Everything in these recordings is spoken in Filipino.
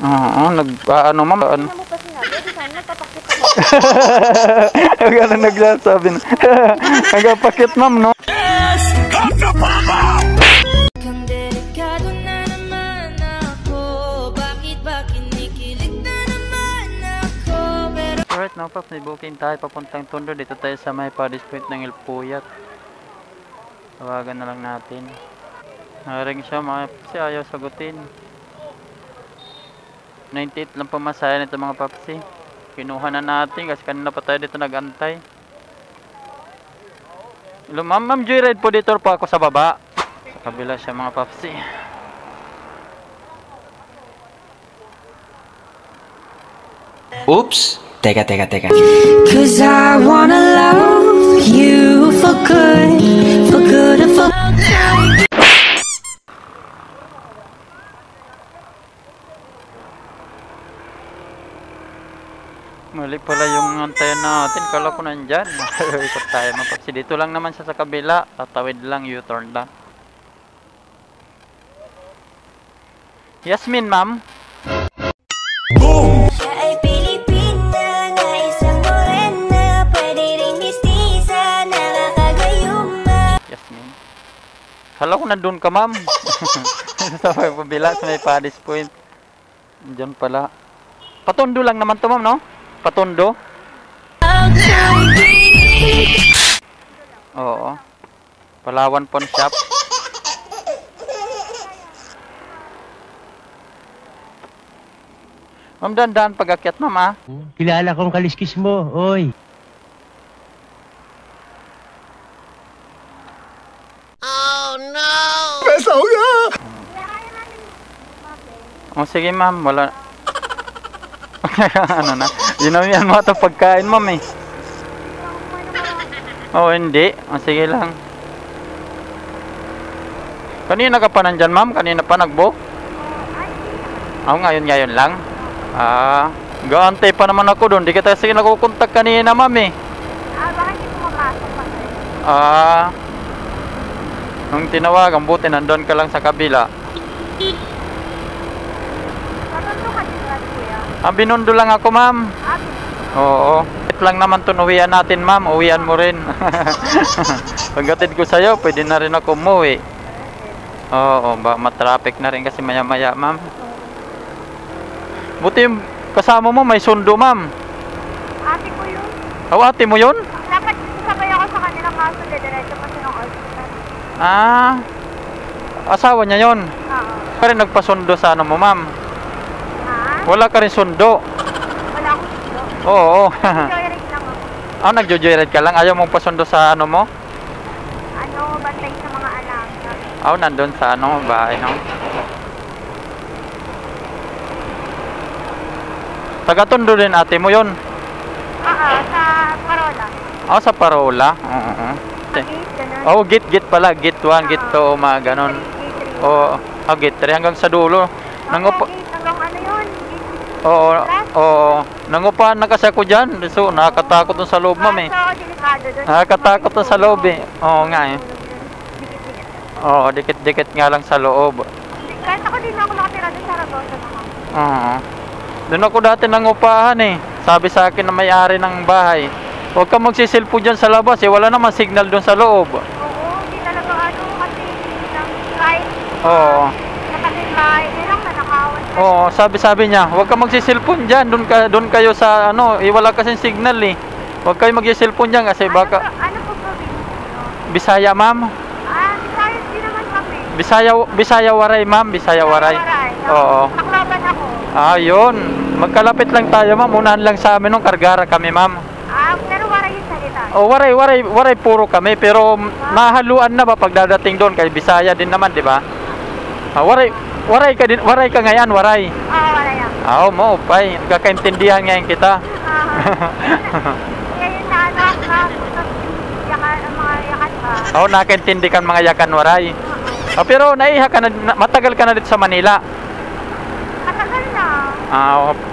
Oo, ano ma'am? Ano? Ano mo pa sinabi? Di sana nagpapakit ako. Ganun nagsasabi na. Nagpapakit ma'am, no? Kang delikado na naman ako. Bakit ba kinikilig na naman ako? Pero Alright, no, Paps, may booking tayo papuntang Tondo. Dito tayo sa may Paddy's Point ng El Puyat. Tawagan na lang natin. Naring siya mga Papsi, ayaw sagutin. 98 lang pamasahe nito mga Papsi. Kinuha na natin kasi kanina pa tayo dito nag-antay. Hello ma'am, ma'am Joyride po dito po ako sa baba. Sa kabila siya mga Papsi. Oops! Teka. Cause I wanna love you for good and for Mali pala yung antayan natin. Kala ko nandyan. Ikot tayo mga Papsi. Dito lang naman siya sa kabila. Tatawid lang, U-turn lang. Yasmin ma'am. siya ay Pilipina na isang morena. Pwede rin mistisa, nakakagayuma. Yasmin. Kala ko nandun ka ma'am. Sa may pabila, sa may Paddy's Point. Diyan pala. Patondo lang naman to ma'am, no? Patondo? Oo. Palawan Pawn Shop. Ma'am, dandan pag-akyat ma'am ah. Kilala kong kaliskis mo, oy. Oh, sige ma'am, wala. Ano na? Ginamihan mo ito pagkain ma'am eh. Oh, hindi. Oh, sige lang. Kanina ka pa nandyan ma'am? Kanina pa nag-book? Oh, ngayon lang. Gaantay pa naman ako doon. Di kita sige nakukontak kanina ma'am eh. Bakit hindi pumapasok pa kayo? Nung tinawagan, buti nandun ka lang sa kabila. Patundo ka din ba, kuya? Binundo lang ako ma'am. Oo. Ito lang naman to, uwian natin ma'am. Uwian mo rin. Pagkatid ko sa'yo, pwede na rin ako umuwi. Oo, matraffic na rin kasi maya maya ma'am. Buti yung kasama mo may sundo ma'am. Ate ko yun. Oh, ate mo yun? Dapat sabay ako sa kanila kaso diretso pa siya ng hospital. Asawa niya yun. Oo. Ka rin nagpasundo sa ano mo ma'am. Ha? Wala ka rin sundo. Wala akong sundo. Oo. Joyride lang ako. Nagjo-joyride ka lang? Ayaw mong pasundo sa ano mo? Bantay sa mga alaga. Nandun sa ano, bahay no? Taga-Tondo din ate mo yun? Sa Parola. Sa Parola? Oo. Gate, ganun. Gate pala. Gate 1, gate 2, mga ganon. Gate 3. Gate 3 hanggang sa dulo. Gate hanggang ano yun? Nangupahan na kasi ako dyan. So, nakakatakot dun sa loob ma'am eh. So, delikado dun. Nakakatakot dun sa loob eh. Oo nga eh. Dikit-dikit. Dikit-dikit nga lang sa loob. Kahit ako din ako nakatira dun sa Ragosa naman. Doon ako dati nangupahan eh. Sabi sa akin na may-ari ng bahay, huwag kang magsisilpo dyan sa labas eh. Wala naman signal doon sa loob. Oo, hindi talaga kasi kahit nakasilbahay nilang nanakawan. Sabi niya, huwag kang magsisilpon dyan. Doon kayo sa ano, wala kasing signal eh. Huwag kayo magsisilpon dyan kasi baka... Ano po probinsya? Bisaya ma'am. Bisaya din naman kami. Bisaya Waray ma'am, Bisaya Waray. Oo. Nakloban ako. Yun. Magkalapit lang tayo ma'am. Unahan lang sa amin nung Kargara kami ma'am. Pero Waray yung salita. Waray puro kami pero mahaluan na ba pagdadating doon kay Bisaya din naman, di ba? Waray ka din, Waray ka ngayon, Waray. Waray ako. Mo, pay. Kakaintindihan ngayon kita. Ngayon na mga yakan ba? Nakaintindi kan mga yakan, Waray. Pero naiha ka na, matagal ka na dito sa Manila. Matagal na.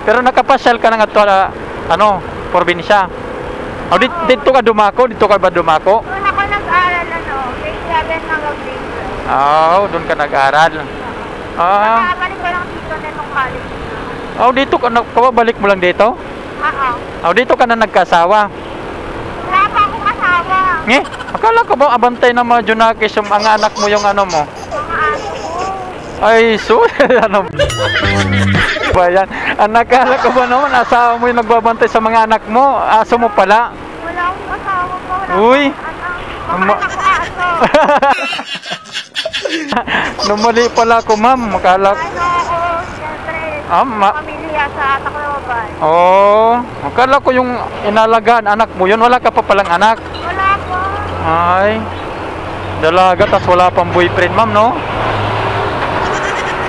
Pero nakapasyal ka na nga to, probinsya. Dito ka dumako? Dito ka ba dumako? Doon ako nag-aral, grade 7 hanggang grade 12. Doon ka nag-aral. Nakabalik ko lang dito na itong college. Oh, dito ka na, kababalik mo lang dito? Oo. Oh, dito ka na nagkasawa. Wala pa akong asawa. Nge, akala ko ba abantay na mga Junakis yung mga anak mo yung ano mo? Mga aso ko. Ay, so, ano ba yan? Akala ko ba naman, asawa mo yung nagbabantay sa mga anak mo? Aso mo pala? Wala akong asawa pa. Wala Uy. akong anak. Mga anak ko aso. Numali pala ako, ma'am. Akala ko. Ano ako, siyempre, Ah, pamilya sa Tacloban. Oh, akala ko yung inalagaan anak mo yun. Wala ka pa palang anak. Wala pa. Ay, dalaga, tas wala pang boyfriend, ma'am, no?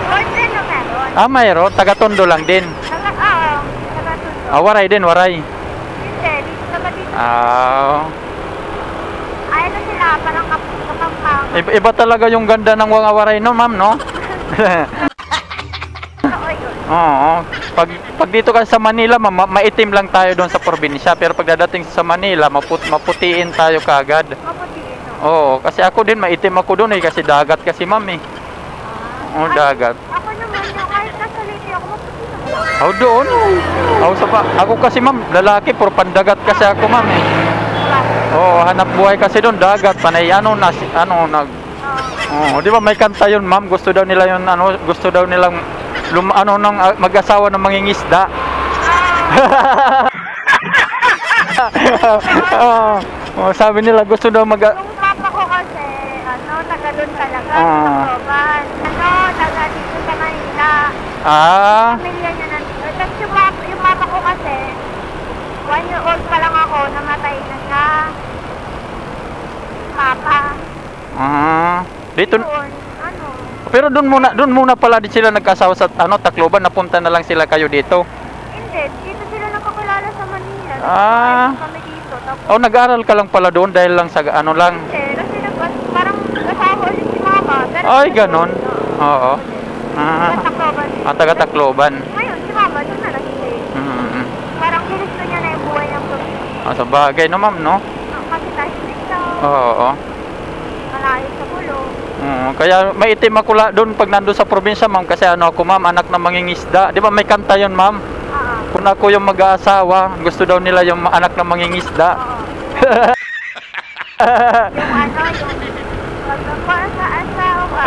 Boyfriend na meron. Ah, mayroon. Taga-Tondo lang din. Taga-Tondo. Ah, waray din, waray. Hindi, taga-dito. Ah, Ayun na sila, parang kapampangan. iba talaga yung ganda ng mga waray, no, ma'am, no? Oo, yun. Oo. Pag dito ka sa Manila, maitim lang tayo doon sa probinsya. Pero pagdadating sa Manila, maputiin tayo kaagad. Maputiin, no? Oo, kasi ako din, maitim ako doon eh. Kasi dagat kasi, ma'am, eh. Oo, dagat. Ako naman yung kahit nasa lady ako, maputi naman. Oh, doon. Ako kasi, ma'am, lalaki, puro pandagat kasi ako, ma'am, eh. Oo, hanap buhay kasi doon, dagat. Panay, di ba may kanta yun, ma'am? Gusto daw nila yun, gusto daw nilang mag-asawa ng mangingisda. Sabi nila, gusto daw Yung papa ko kasi, taga doon talaga, sa Tacloban. Taga dito sa Manila. Pamilya niya nandito. Tapos yung papa ko kasi, 1 year old pa lang ako, namatay na siya. Papa. Dito. Doon, Pero doon muna pala din sila nagkasawa sa Tacloban, napunta na lang sila kayo dito. Hindi, dito sila nakakilala sa Manila. Kami dito. Tapos, Nag-aaral ka lang pala doon dahil lang sa lang. hindi, kasi parang kasawa ulit si mama. Pero Ay, ganon. Oo. Sa Tacloban. Taga-Tacloban. Ngayon, si mama, doon na nag-stay. Parang ginusto niya na yung buhay ng probinsya. Sa bagay, no, ma'am, no? Kasi tahimik daw, Oo. malayo sa gulo. Kaya maitim ako doon pag nandun sa probinsya, ma'am. Kasi ako, ma'am, anak ng mangingisda. Di ba may kanta yun, ma'am? Kung ako yung mag-aasawa, gusto daw nila yung anak ng mangingisda. Yung para sa asawa.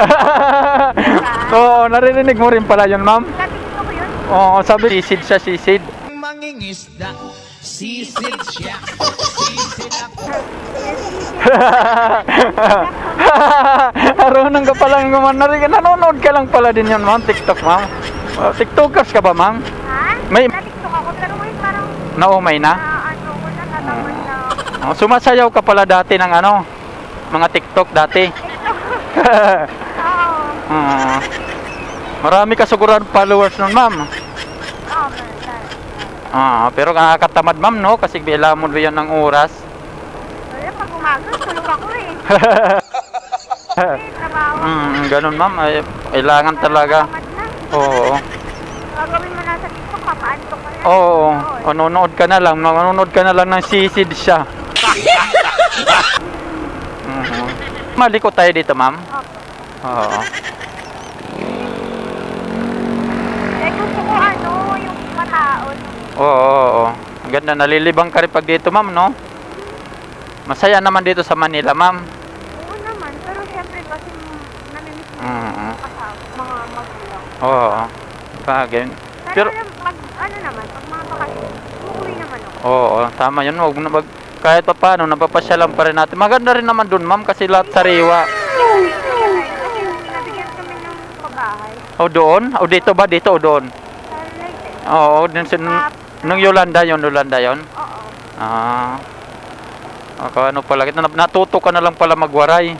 Oo, naririnig mo rin pala yun, ma'am. Natikso ko yun. Oo, sabi, sisid siya, sisid. Mangingisda, sisid siya, sisid ako. Arunong ka pala naman. Nanonood ka lang pala din yun, ma'am. TikTok, ma'am. TikTokers ka ba, ma'am? Ha? May- Natikso ako, pero ngayon parang Naumay na? ko na natamad na. Sumasayaw ka pala dati ng mga TikTok dati. Oo. Marami ka siguran followers nun, ma'am. Oo, Pero nakakatamad, ma'am, no? Kasi bila mo yan ng oras. wala, pag umaga, tulog ako eh. Trabaho. Ganun, ma'am. Ay, kailangan talaga. Tamad na. Oo. Gagawin mo na sa TikTok, papaantok ka na. Oo. Nanonood ka na lang. Nanonood ka na lang ng sisid siya. Maliko tayo dito, ma'am. Oo. Eh, gusto ko yung mataon. Oo. Ang ganda. Nalilibang ka rin pag dito, ma'am, no? Masaya naman dito sa Manila, ma'am. Oo naman, pero syempre kasi namimiss mo yung kasama, mga magulang. Oo. Bagay. Pero Pero, pag pag mga bakasyon, umuwi naman ako. oo, tama yun. Huwag na kahit pa paano, napapasyalan pa rin natin. Maganda rin naman dun, ma'am, kasi lahat sariwa. Kasi nabigyan kami ng pabahay. O doon? O dito ba? Dito o doon? Sa Leyte. Oo, nung Yolanda yun. Oo. Ano pala, natuto ka na lang pala magwaray.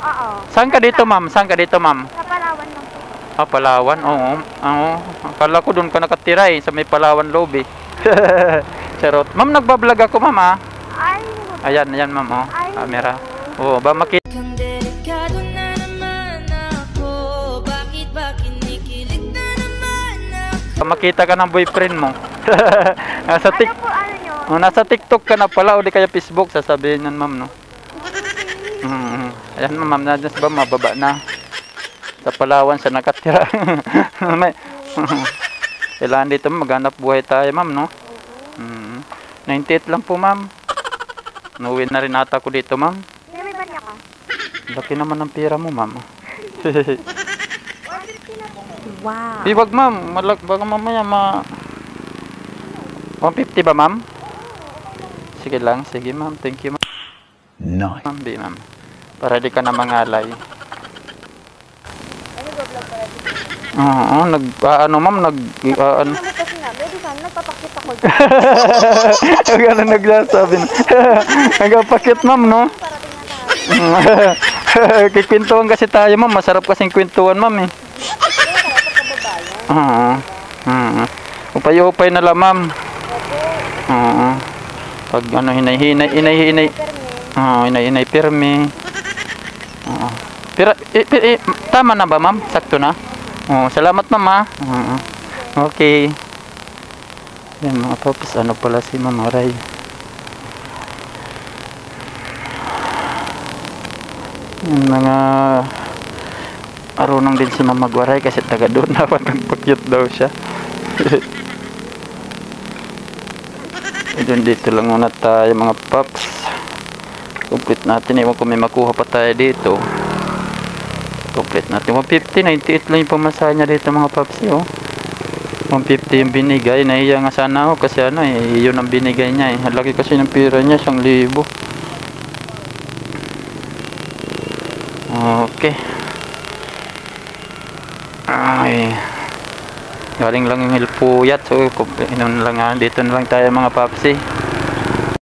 Oo. Saan ka dito, ma'am? Sa Palawan lang po. Palawan? Oo. Akala ko doon ka nakatira sa may Palawan lobby. Charot. Ma'am, nagbablog ako, ma'am, Ay, Ayan, ma'am, Ay, camera. Oo, ba makita? Kang delikado na naman ako. Bakit ba kinikilig na naman ako? Makita ka ng boyfriend mo. nasa, ano po nyo? nasa TikTok ka na pala o di kaya Facebook, sasabihin yan, ma'am, no? Ayan, ma'am, nandiyan ba mababa na? Sa Palawan siya nakatira. Kailangan dito maghanap buhay tayo, ma'am, no? 98 lang po, ma'am. Nuwi na rin ata ko dito, ma'am. May barya ka? Laki naman ng pera mo, ma'am. Wow. Di, wag, ma'am. Baka mamaya 150 ba, ma'am? Sige lang. Sige, ma'am. Thank you, ma'am. Nice. Ma'am, di, ma'am. Para di ka na mangalay. Oo, ma'am, ano. Kasi nga, pwede sana nagpapakit ako. Ano nagsasabi na. Nagpapakit, ma'am, no? Kikwentuhan kasi tayo, ma'am. Masarap kasing kwentuhan, ma'am, eh. Oo. Upay-upay na lang, ma'am. Oo. Pag ano, hinay-hinay. Oo, hinay-hinay, pirmi. Oo. Pero, tama na ba, ma'am? Sakto na? Oo, salamat, ma'am, ha? Oo. Okay. Yan, mga paps, ano pala si Ma'am Aray? Yan, mga marunong din si Ma'am Magwaray kasi taga doon naman nagpakyut daw siya. Dito lang muna tayo, mga paps. Complete natin, ewan kung may makuha pa tayo dito. Complete natin. 150, 98 lang yung pamasahe niya dito, mga paps, oh. 150 yung binigay. Nahiya nga sana ako kasi ano, yun ang binigay niya, eh. Laki kasi ng pira niya, 1,000. Okay. Ay. Galing lang yung hilpuyat. So, dito na lang tayo, mga papsi.